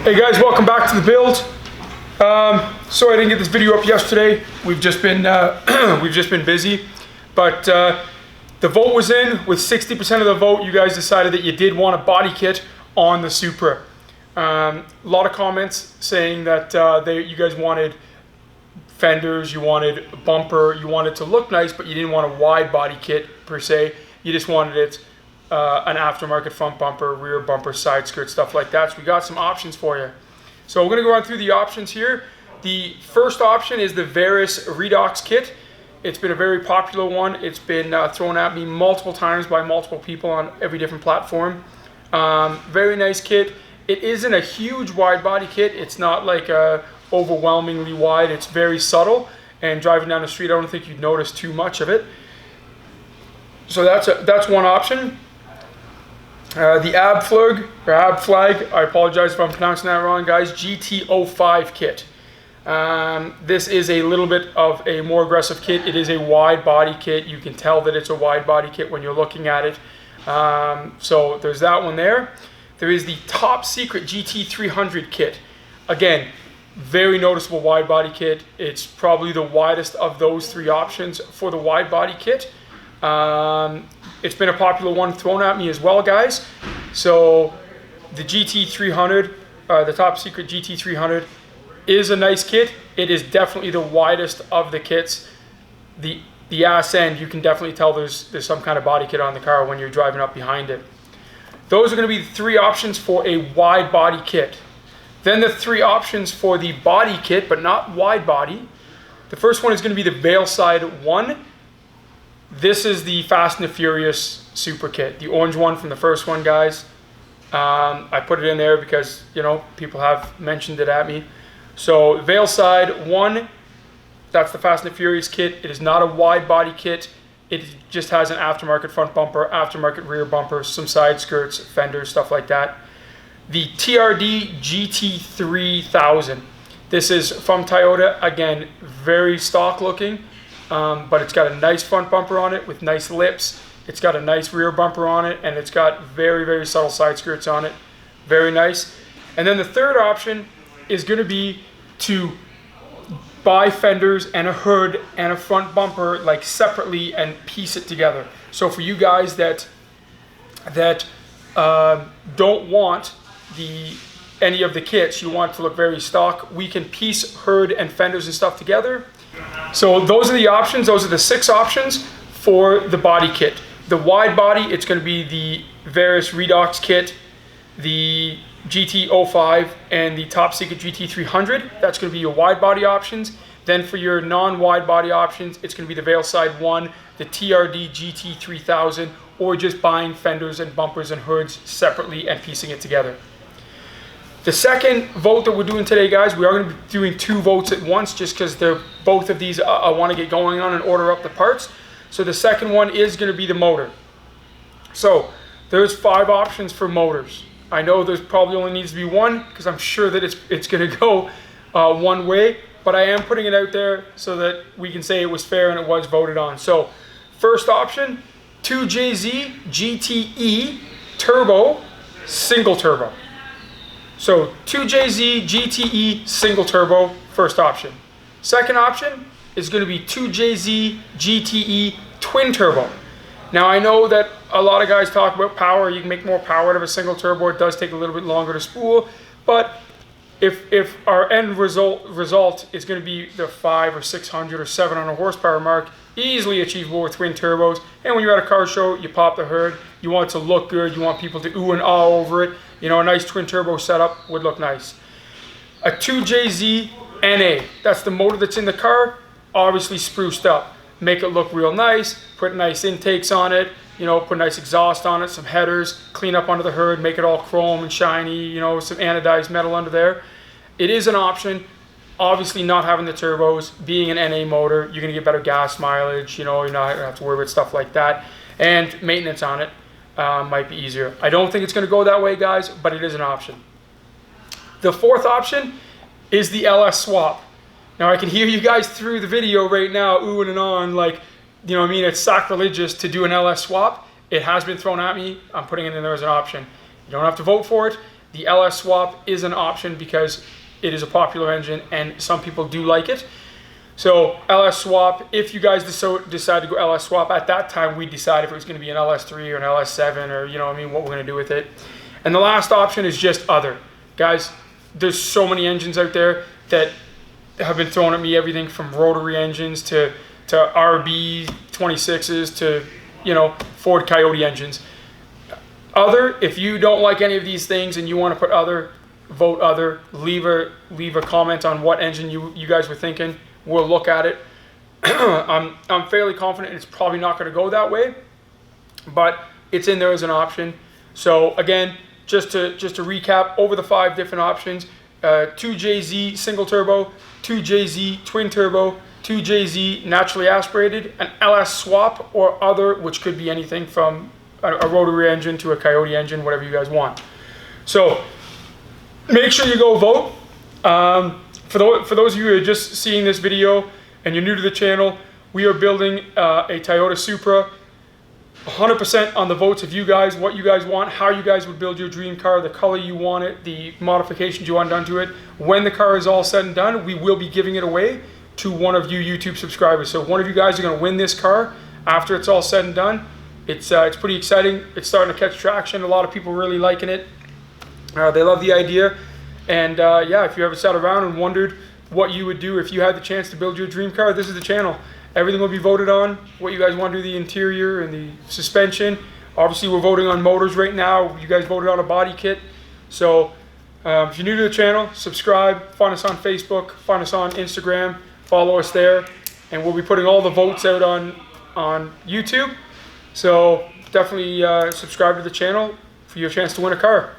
Hey guys, welcome back to the build. Sorry I didn't get this video up yesterday. We've just been busy, but the vote was in. With 60% of the vote, you guys decided that you did want a body kit on the Supra. A lot of comments saying that you guys wanted fenders, you wanted a bumper, you wanted to look nice, but you didn't want a wide body kit per se. You just wanted it an aftermarket front bumper, rear bumper, side skirt, stuff like that. So we got some options for you. So we're going to go on through the options here. The first option is the Varis Redox kit. It's been a very popular one. It's been thrown at me multiple times by multiple people on every different platform. Very nice kit. It isn't a huge wide body kit. It's not like overwhelmingly wide. It's very subtle, and driving down the street, I don't think you'd notice too much of it. So that's one option. The AB Flag, I apologize if I'm pronouncing that wrong, guys, GT05 kit. This is a little bit of a more aggressive kit. It is a wide body kit. You can tell that it's a wide body kit when you're looking at it. So there's that one there. There is the Top Secret GT300 kit. Again, very noticeable wide body kit. It's probably the widest of those three options for the wide body kit. It's been a popular one thrown at me as well, guys. So the GT300, the Top Secret GT300, is a nice kit. It is definitely the widest of the kits. The ass end, you can definitely tell there's some kind of body kit on the car when you're driving up behind it. Those are going to be the three options for a wide body kit. Then the three options for the body kit, but not wide body. The first one is going to be the Veilside 1. This is the Fast and the Furious Super kit, the orange one from the first one, guys. I put it in there because, you know, people have mentioned it at me. So Veilside 1, that's the Fast and the Furious kit. It is not a wide body kit. It just has an aftermarket front bumper, aftermarket rear bumper, some side skirts, fenders, stuff like that. The TRD GT3000. This is from Toyota. Again, very stock looking. But it's got a nice front bumper on it with nice lips. It's got a nice rear bumper on it, and it's got very, very subtle side skirts on it. Very nice. And then the third option is going to be to buy fenders and a hood and a front bumper like separately and piece it together. So for you guys that don't want any of the kits, you want to look very stock, we can piece hood and fenders and stuff together. So those are the options. Those are the 6 options for the body kit. The wide body, it's going to be the Varis Redox kit, the GT05, and the Top Secret GT300. That's going to be your wide body options. Then for your non-wide body options, it's going to be the Veilside 1, the TRD GT3000, or just buying fenders and bumpers and hoods separately and piecing it together. The second vote that we're doing today, guys, we are going to be doing 2 votes at once just because they're both of these I want to get going on and order up the parts. So the second one is going to be the motor. So there's 5 options for motors. I know there's probably only needs to be one because I'm sure that it's going to go one way, but I am putting it out there so that we can say it was fair and it was voted on. So first option, 2JZ GTE Turbo Single Turbo. So 2JZ GTE single turbo, first option. Second option is going to be 2JZ GTE twin turbo. Now I know that a lot of guys talk about power. You can make more power out of a single turbo. It does take a little bit longer to spool, but if our end result is going to be the 500 or 600 or 700 horsepower mark, easily achievable with twin turbos. And when you're at a car show, you pop the hood, you want it to look good, you want people to ooh and ah over it. You know, a nice twin turbo setup would look nice. A 2JZ NA, that's the motor that's in the car, obviously spruced up. Make it look real nice, put nice intakes on it, you know, put nice exhaust on it, some headers, clean up under the hood, make it all chrome and shiny, you know, some anodized metal under there. It is an option. Obviously not having the turbos, being an NA motor, you're going to get better gas mileage, you know, you're not going to have to worry about stuff like that. And maintenance on it might be easier. I don't think it's going to go that way, guys, but it is an option. The fourth option is the LS swap. Now I can hear you guys through the video right now oohing and on like, you know what I mean, it's sacrilegious to do an LS swap. It has been thrown at me. I'm putting it in there as an option. You don't have to vote for it. the LS swap is an option because it is a popular engine and some people do like it. So LS swap, if you guys decide to go LS swap, at that time we decide if it was going to be an LS3 or an LS7 or, you know what I mean, what we're going to do with it. And the last option is just other. Guys, there's so many engines out there that have been thrown at me, everything from rotary engines to RB26s to, you know, Ford Coyote engines. Other, if you don't like any of these things and you want to put other, vote other, leave a comment on what engine you guys were thinking. We'll look at it. I'm fairly confident it's probably not going to go that way, but it's in there as an option. So again, just to recap over the 5 different options: 2JZ single turbo, 2JZ twin turbo, 2JZ naturally aspirated, an LS swap or other, which could be anything from a rotary engine to a Coyote engine, whatever you guys want. So make sure you go vote. For those of you who are just seeing this video and you're new to the channel, we are building a Toyota Supra. 100% on the votes of you guys, what you guys want, how you guys would build your dream car, the color you want it, the modifications you want done to it. When the car is all said and done, we will be giving it away to one of you YouTube subscribers. So one of you guys are going to win this car after it's all said and done. It's pretty exciting. It's starting to catch traction. A lot of people really liking it. They love the idea. And yeah, if you ever sat around and wondered what you would do if you had the chance to build your dream car, this is the channel. Everything will be voted on, what you guys want to do, the interior and the suspension. Obviously, we're voting on motors right now. You guys voted on a body kit. So if you're new to the channel, subscribe, find us on Facebook, find us on Instagram, follow us there. And we'll be putting all the votes out on YouTube. So definitely subscribe to the channel for your chance to win a car.